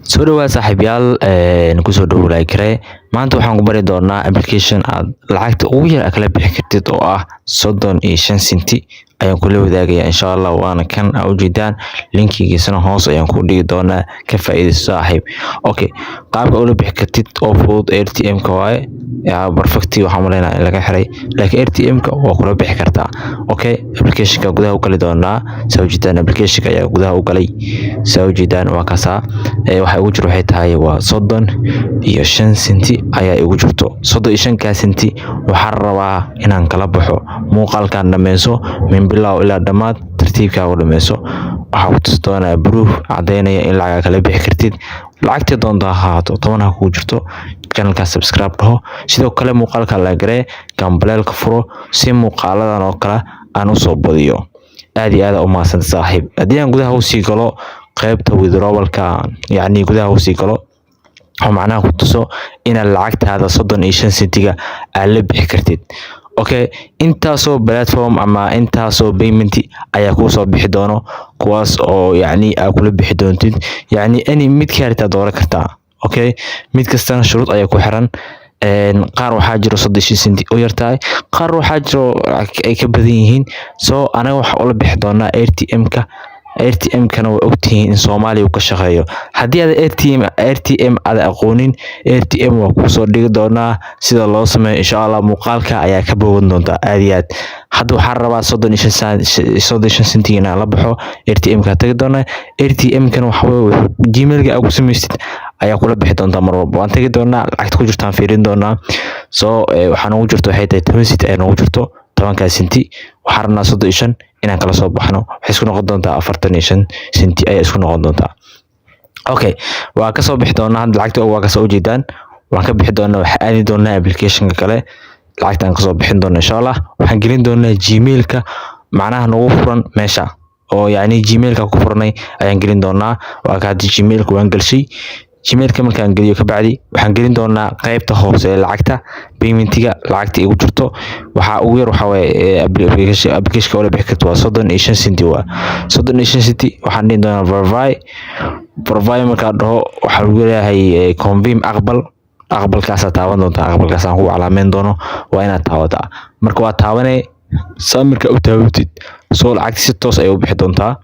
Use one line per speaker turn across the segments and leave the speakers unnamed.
soo dhawaad saaxiibayaal kusoo dhawow like maanta waxaan ku bari doonaa application aad lacagta ugu yar kala bixi kartid oo ah 35 senti ayaan kula wadaagayaa insha Allah waana kan u jeedaan linkigiisana hoos ayaan ku dhigi doonaa ka faa'iideyso saaxiib. Okay, qaabka ula bixi kartid oo fudud ATM ka waaye yaa perfect waxaan maleynaa in laga xiray laakiin ATM ka waa kula bixi kartaa. Okay, application ka gudaha u gali doonaa soo jeedaan application ka ayaa gudaha u galay soo jeedaan waa kaasa waxa ugu jiro waxay tahay waa 35 senti ayaa ugu jirto 35 senti waxaan rabaa inaan kala baxo muuqaalkan dhameyso min bilow ilaa dhamaad tartiibka u dhameyso waxa ku tustoonaa proof cadeynaya in lacag kala bixi kartid lacagta doonta haato 10 ha ku jirto channelka subscribe dhaho sidoo kale muuqaalka la garee gambaleelka furo si muuqaaladan oo kale aan u soo badiyo aad iyo aad u maasan saaxiib hadii aan gudaha u sii galo qaybta withdrawalka yani gudaha u sii galo oo macnaha ku tuso in lacagtaada 35 sentiga aad la bixi kartid. Okay, intaasoo platform ama intaasoo payment ayaa ku soo bixi doono kuwaas oo yani aad kula bixi doontid yani any mid ka yarta dooran kartaa. Okay, mid kastana shuruud ayaa ku xiran qaar waxaa jiro 35 senti oo yartahay qaar waxaa jiro ay ka badan yihiin soo anaga waxa ula bixi doonaa ATM kana waa ogtihiin in Soomaaliya uu ka shaqeeyo hadii aad ATM aad aqoonin ATM waa ku soo dhigi doonaa sida loo sameeyo insha Allah muuqaalka ayaa ka bogan doonta aad iyo aad hadda waxaan rabaa 35 sentina la baxo ATM ka tagi doonaa ATM kana waxa weeye Gmail ga ugu sameystid ayaa kula bixi doonta mar walba waan tagi doonaa lacagta ku jirtaan fiirin doonaa soo waxaan ugu jirto waxay tahay 10 senti ayaan ugu jirto 10 senti waxaan rabnaa 35 inaan kala soo baxno waxay isku noqon doontaa 45 senti ay isku noqon doontaa. Okay, waa ka soo bixi doonaa hadda lacagta waa ka soo jeedaan waan ka bixi doonaa waxa aadi doonaa application ka kale lacagtan ka soo bixin doonaa insha Allah waxaan gelin doonaa Gmail ka macnaha nagu furan meesha oo yani Gmail ka ku furnay ayaan gelin doonaa waa ka Gmail ku waan galshay Gmail ka markaan geliyo ka bacdi waxaan gelin doonaa qaybta hoose ee lacagta payment-iga lacagta ugu jirto waxa ugu yar waxa weeye application wala bixi karto waa 35 senti waa 35 senti waxaan dhihi doonaa verify marka dhaho waxa lagu leeyahay confirm aqbalkaas taaban doonta aqbalkaas aan ku calaameyn doono waa inaad taawataa marka waa taabanay samirka u taawatid soo lacagta si toos ay u bixi doontaa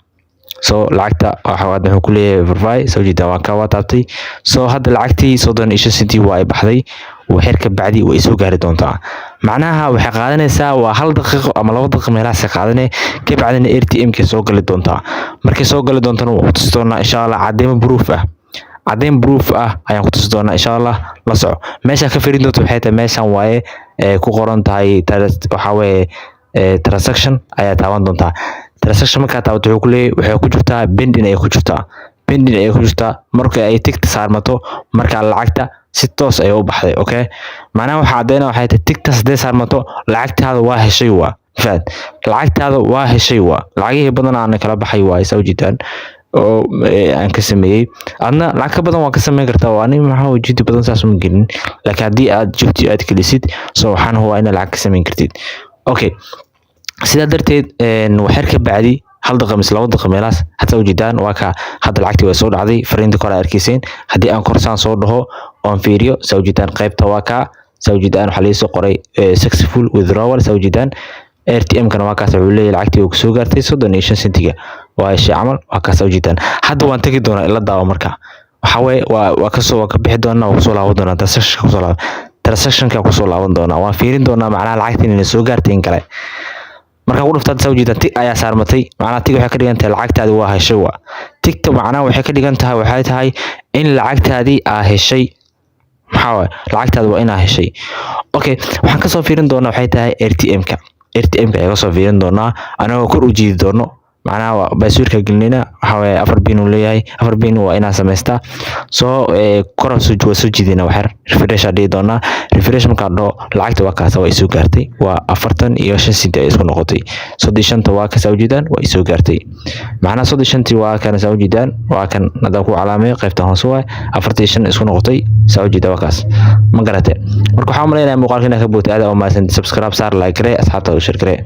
soo lacagta waxa wuxuu ku leeyahay verify soo jeeda waa ka wataabtay soo hadda lacagtii 35 senti waa ay baxday waxir ka bacdi way soo gaari doontaa macnaha waxay qaadanaysaa waa 1 daqiiqo ama 2 daqiiqo meelaha qaadanay ka bacdina ATM ka soo gali doontaa markay soo gali doontana waa tusi doonaa insha Allah cadeyn proof ah ayaan ku tusi doonaa insha Allah la soco meesha ka fiirin doonto waxay tahay meeshan waaye ku qoran tahay waxa weeye transaction ayaa taaban doontaa transaction marka taabato wuxuu ku leeyahay waxay ku jirtaa pending ay ku jirtaa marka ay tigta saarmato marka lacagta si toos ay u baxday. Okay, macnaha waxa cadeynaa waxay tahay tigta sidee saarmato lacagtaada waa heshay waa faad lacagtaada waa heshay waa lacagihii badan aan kala baxay waa soo jiitaan oo aan ka sameeyay adna lacag ka badan waa ka sameyn kartaa waa aniga maxaa wajidi badan saas uma gelin laakiin hadii aad joogtid aad kalisid soo waxaan huwa in lacag ka sameyn kartid. Okay, sida darteed waxir ka bacdi 1 daqiiqo mise 2 daqiiqo meelaas hatta wajidaan waa ka hadda lacagtii way soo dhacday fariinta kor arkayeen hadii aan korsaan soo dhaho oo fiiriyo soo jidaan qaybta waa ka soo jidaan waxa la soo qoray successful withdrawal soo jidaan ATM kana waa ka soo leeyahay lacagtii uu soo gaartay 35 sentiga waa shay amal waa ka soo jidaan hadda waan tagi doonaa ila daawo marka waxa way waa ka soo ka bixi doonaa oo soo laaban doonaa transaction ka ku soo laaban doonaa waan fiirin doonaa macnaha lacagtii in soo gaartay in kale marka ugu dhuftaad soo jeedaan tig ayaa saarmatay macnaha tig waxay ka dhigan tahay lacagtaadi waa heshay waa tigta macnaha waxay ka dhigan tahay waxay tahay in lacagtaadi aa heshay maxaa lacagtaadi waa inaa heshay. Okay, waxaan ka soo fiirin doonaa waxay tahay ATM ka ayaa soo fiirin doonaa anagoo kor u jiidi doono macnaha basuurka gelinayna waxa weeye 4 pin uu leeyahay 4 pin waa inaa sameystaa soo kor soo jiidina waxar refresh dhigi doonaa refresh marka dhaho lacagta waa kaas waa soo gaartay waa 45 senti ay isku noqotay 35 waa ka soo jiidaan waa soo gaartay macnaha 35 waa kana soo jiidaan waa kan nada ku calaameeyo qaybta hoose waa 45 isku noqotay soo jiida waa kaas ma garatay marka waxaan maleeyahay muuqaalkina ka bootay aad oo maasan subscribe saar like asxaabta u share